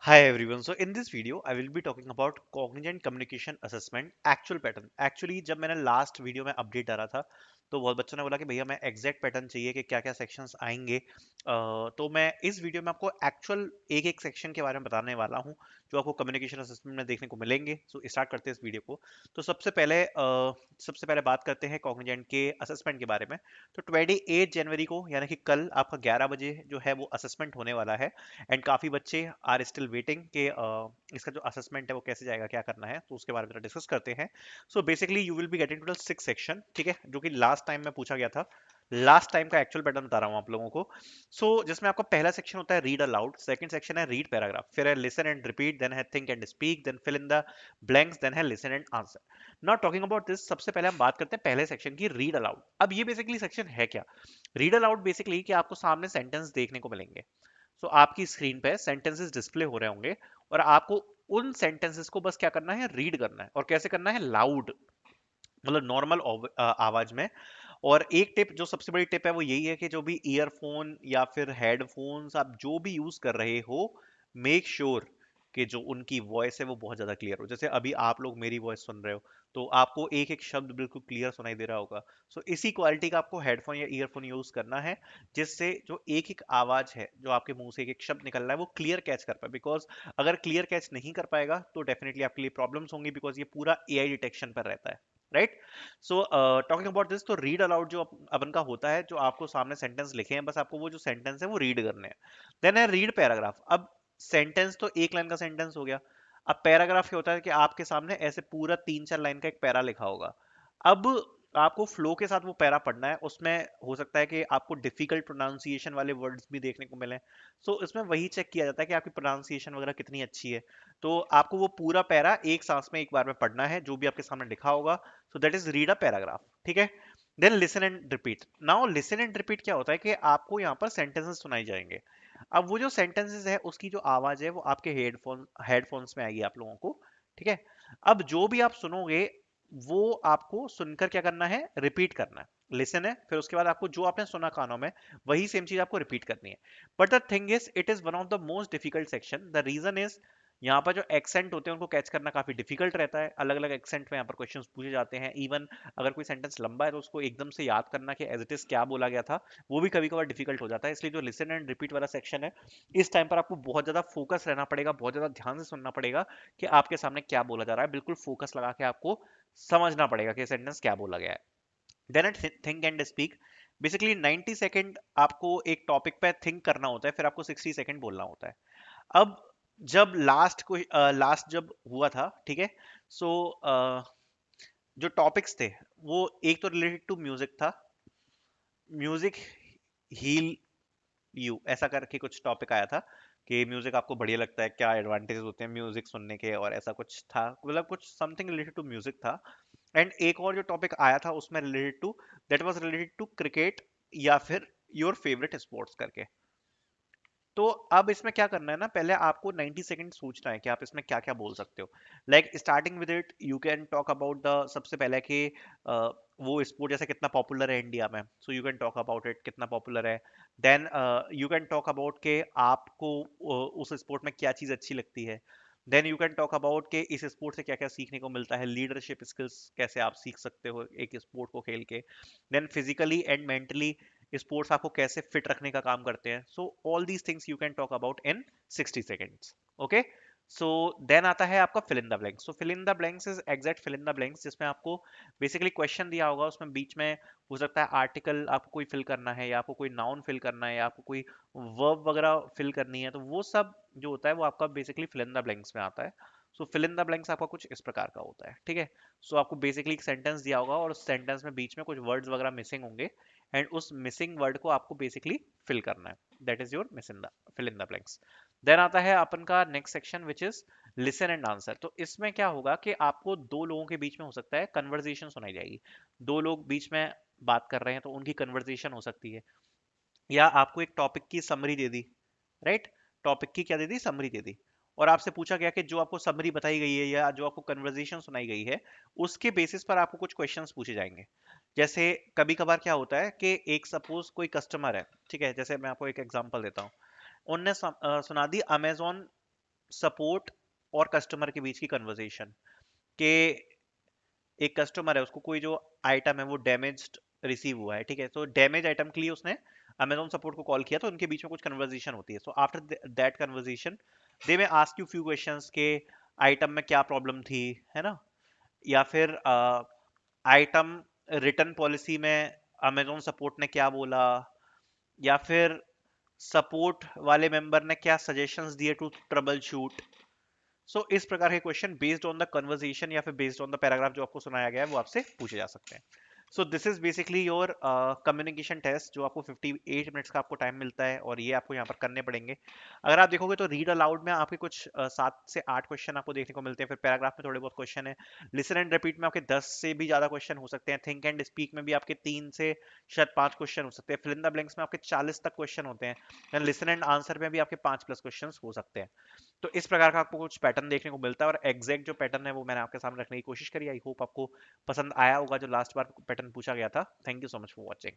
Hi everyone. So in this video, I will be talking about Cognizant Communication Assessment actual pattern. Actually, जब मैंने last video में update डाला था, तो बहुत बच्चों ने बोला कि भैया मैं एग्जैक्ट पैटर्न चाहिए कि क्या क्या सेक्शंस आएंगे। तो मैं इस वीडियो में आपको एक्चुअल एक एक सेक्शन के बारे में बताने वाला हूँ, जो आपको कम्युनिकेशन असेसमेंट में देखने को मिलेंगे। सो स्टार्ट करते हैं इस वीडियो को। तो सबसे पहले बात करते हैं कॉग्निजेंट के असेसमेंट के बारे में। तो 28 जनवरी को यानी कि कल आपका 11 बजे जो है वो असेसमेंट होने वाला है। एंड काफ़ी बच्चे आर स्टिल वेटिंग कि इसका जो असेसमेंट है वो कैसे जाएगा, क्या करना है, तो उसके बारे में डिस्कस करते हैं। So basically you will be getting total 6 section, ठीक है, जो कि लास्ट टाइम में पूछा गया था। लास्ट टाइम का एक्चुअल पैटर्न बता रहा हूँ आप लोगों को। जिसमें आपका पहला सेक्शन होता है रीड अलाउड, सेकंड सेक्शन है रीड पैराग्राफ, फिर है लिसन एंड रिपीट, देन है think and speak, then fill in the blanks, then है listen and answer. Now talking about this, सबसे पहले हम बात करते हैं पहले सेक्शन की, रीड अलाउड। अब ये बेसिकली सेक्शन है क्या? रीड अलाउड बेसिकली कि आपको सामने सेंटेंस देखने को मिलेंगे। आपकी स्क्रीन पे सेंटेंसेस डिस्प्ले हो रहे होंगे, और आपको उन सेंटेंसेस को बस क्या करना है, रीड करना है। और कैसे करना है? लाउड, मतलब नॉर्मल आवाज में। और एक टिप, जो सबसे बड़ी टिप है, वो यही है कि जो भी ईयरफोन या फिर हेडफोन्स आप जो भी यूज कर रहे हो, मेक श्योर कि जो उनकी वॉइस है वो बहुत ज्यादा क्लियर हो। जैसे अभी आप लोग मेरी वॉइस सुन रहे हो, तो आपको एक एक शब्द बिल्कुल क्लियर सुनाई दे रहा होगा। इसी क्वालिटी का आपको हेडफोन या ईयरफोन यूज करना है, जिससे जो एक एक आवाज है, जो आपके मुंह से एक एक शब्द निकल रहा है, वो क्लियर कैच कर पाए। बिकॉज अगर क्लियर कैच नहीं कर पाएगा तो डेफिनेटली आपके लिए प्रॉब्लम्स होंगी, बिकॉज ये पूरा एआई डिटेक्शन पर रहता है, राइट? टॉकिंग अबाउट दिस, तो रीड अलाउड जो अपन का होता है, जो आपको सामने सेंटेंस लिखे हैं, बस आपको वो जो सेंटेंस है वो रीड करने हैं। देन है रीड पैराग्राफ। अब सेंटेंस तो एक लाइन का सेंटेंस हो गया। अब पैराग्राफ क्या होता है कि आपके सामने ऐसे पूरा 3-4 लाइन का एक पैरा लिखा होगा। अब आपको फ्लो के साथ वो पैरा पढ़ना है। उसमें हो सकता है कि आपको डिफिकल्ट प्रोनाउंसिएशन वाले वर्ड्स भी देखने को मिले। इसमें वही चेक किया जाता है कि आपकी प्रोनाउंसिएशन वगैरह कितनी अच्छी है। तो आपको वो पूरा पैरा एक सांस में एक बार में पढ़ना है, जो भी आपके सामने लिखा होगा। That is read a paragraph, ठीक है। Then listen and repeat. Now listen and repeat क्या होता है कि आपको यहाँ पर सेंटेंसेस सुनाई जाएंगे। अब वो जो सेंटेंसेस है उसकी जो आवाज है वो आपके हेडफोन्स में आएगी आप लोगों को, ठीक है। अब जो भी आप सुनोगे, वो आपको सुनकर क्या करना है? रिपीट करना है। लिसन है, फिर उसके बाद आपको जो आपने सुना कानों में, वही सेम चीज आपको रिपीट करनी है। But the thing is, it is one of the most difficult section. The reason is, यहाँ पर जो एक्सेंट होते हैं उनको कैच करना काफी डिफिकल्ट रहता है। अलग अलग एक्सेंट में यहाँ पर क्वेश्चंस पूछे जाते हैं। इवन अगर कोई सेंटेंस लंबा है तो उसको एकदम से याद करना कि एज इट इज क्या बोला गया था, वो भी कभी कभार डिफिकल्ट हो जाता है। इसलिए जो लिसन एंड रिपीट वाला सेक्शन है, इस टाइम पर आपको बहुत ज्यादा फोकस रहना पड़ेगा, बहुत ज्यादा ध्यान से सुनना पड़ेगा कि आपके सामने क्या बोला जा रहा है। बिल्कुल फोकस लगा के आपको समझना पड़ेगा कि सेंटेंस क्या बोला गया है। Then at think and speak. Basically 90 second आपको एक टॉपिक पे थिंक करना होता है, फिर आपको 60 सेकेंड बोलना होता है। अब जब लास्ट जब हुआ था, ठीक है। सो जो टॉपिक्स थे, वो एक तो रिलेटेड टू म्यूजिक था। म्यूजिक हील यू, ऐसा करके कुछ टॉपिक आया था कि म्यूजिक आपको बढ़िया लगता है, क्या एडवांटेजेस होते हैं म्यूजिक सुनने के, और ऐसा कुछ था, मतलब कुछ समथिंग रिलेटेड टू म्यूजिक था। एंड एक और जो टॉपिक आया था उसमें related to, that was related to cricket, या फिर योर फेवरेट स्पोर्ट्स करके। तो अब इसमें क्या करना है ना, पहले आपको 90 सेकंड सोचना है कि आप इसमें क्या क्या बोल सकते हो। Like starting with it, you can talk about the, सबसे पहले कि वो स्पोर्ट जैसे कितना पॉपुलर है इंडिया में, so you can talk about it, कितना पॉपुलर है। Then you can talk about के आपको उस स्पोर्ट में क्या चीज़ अच्छी लगती है। Then you can talk about के इस स्पोर्ट से क्या क्या सीखने को मिलता है, लीडरशिप स्किल्स कैसे आप सीख सकते हो एक स्पोर्ट को खेल के। Then physically and mentally sports आपको कैसे फिट रखने का काम करते हैं। All these things you can talk about in 60 seconds, okay. So then आता है आपका fill in the blanks. Fill in the blanks is exact fill in the blanks, जिसमें आपको बेसिकली क्वेश्चन दिया होगा, उसमें बीच में हो सकता है आर्टिकल आपको कोई फिल करना है, या आपको कोई नाउन फिल करना है, या आपको कोई वर्ब वगैरह फिल करनी है। तो वो सब जो होता है वो आपका basically fill in the blanks में आता है। फिल इन द ब्लैंक्स आपका कुछ इस प्रकार का होता है, ठीक है। आपको बेसिकली एक सेंटेंस दिया होगा, और उस सेंटेंस में बीच में कुछ वर्ड्स वगैरह मिसिंग होंगे, एंड उस मिसिंग वर्ड को आपको बेसिकली फिल करना है। That is your miss in the fill in the blanks. Then आता है अपन का next section, which is listen and answer. तो इसमें क्या होगा कि आपको दो लोगों के बीच में हो सकता है कन्वर्सेशन सुनाई जाएगी। दो लोग बीच में बात कर रहे हैं तो उनकी कन्वर्सेशन हो सकती है, या आपको एक टॉपिक की समरी दे दी, राइट। टॉपिक की क्या दे दी? समरी दे दी। और आपसे पूछा गया कि जो आपको समरी बताई गई है या जो आपको कन्वर्सेशन सुनाई गई है, उसके बेसिस पर आपको कुछ क्वेश्चंस पूछे जाएंगे। जैसे कभी कभार क्या होता है कि एक सपोज कोई कस्टमर है, ठीक है, जैसे मैं आपको एक एग्जांपल देता हूँ। उनने सुना दी अमेजोन सपोर्ट और कस्टमर के बीच की कन्वर्सेशन के, एक कस्टमर है, उसको कोई जो आइटम है वो डैमेज्ड रिसीव हुआ है, ठीक है, तो डैमेज आइटम के लिए उसने अमेजोन सपोर्ट को कॉल किया, तो उनके बीच में कुछ कन्वर्सेशन होती है। सो आफ्टर दैट कन्वर्सेशन दे में आस्क यू फ्यू क्वेश्चंस के आइटम में क्या प्रॉब्लम थी, है ना, या फिर आइटम रिटर्न पॉलिसी में अमेजोन सपोर्ट ने क्या बोला, या फिर सपोर्ट वाले मेंबर ने क्या सजेशंस दिए टू ट्रबल शूट। सो इस प्रकार के question based on the conversation या फिर बेस्ड ऑन द पैराग्राफ जो आपको सुनाया गया है वो आपसे पूछे जा सकते हैं। So this is basically your communication test, जो आपको 58 मिनट्स का आपको टाइम मिलता है और ये आपको यहाँ पर करने पड़ेंगे। अगर आप देखोगे तो रीड अलाउड में आपके कुछ 7 से 8 क्वेश्चन आपको देखने को मिलते हैं, फिर पैराग्राफ में थोड़े बहुत क्वेश्चन है, लिसन एंड रिपीट में आपके 10 से भी ज्यादा क्वेश्चन हो सकते हैं, थिंक एंड स्पीक में भी आपके 3 से शायद 5 क्वेश्चन हो सकते हैं, फिल इन द ब्लैंक्स में आपके 40 तक क्वेश्चन होते हैं, लिसन एंड आंसर में भी आपके 5+ क्वेश्चन हो सकते हैं। तो इस प्रकार का आपको कुछ पैटर्न देखने को मिलता है, और एग्जैक्ट जो पैटर्न है वो मैंने आपके सामने रखने की कोशिश करी। आई होप आपको पसंद आया होगा जो लास्ट बार पैटर्न पूछा गया था। Thank you so much for watching.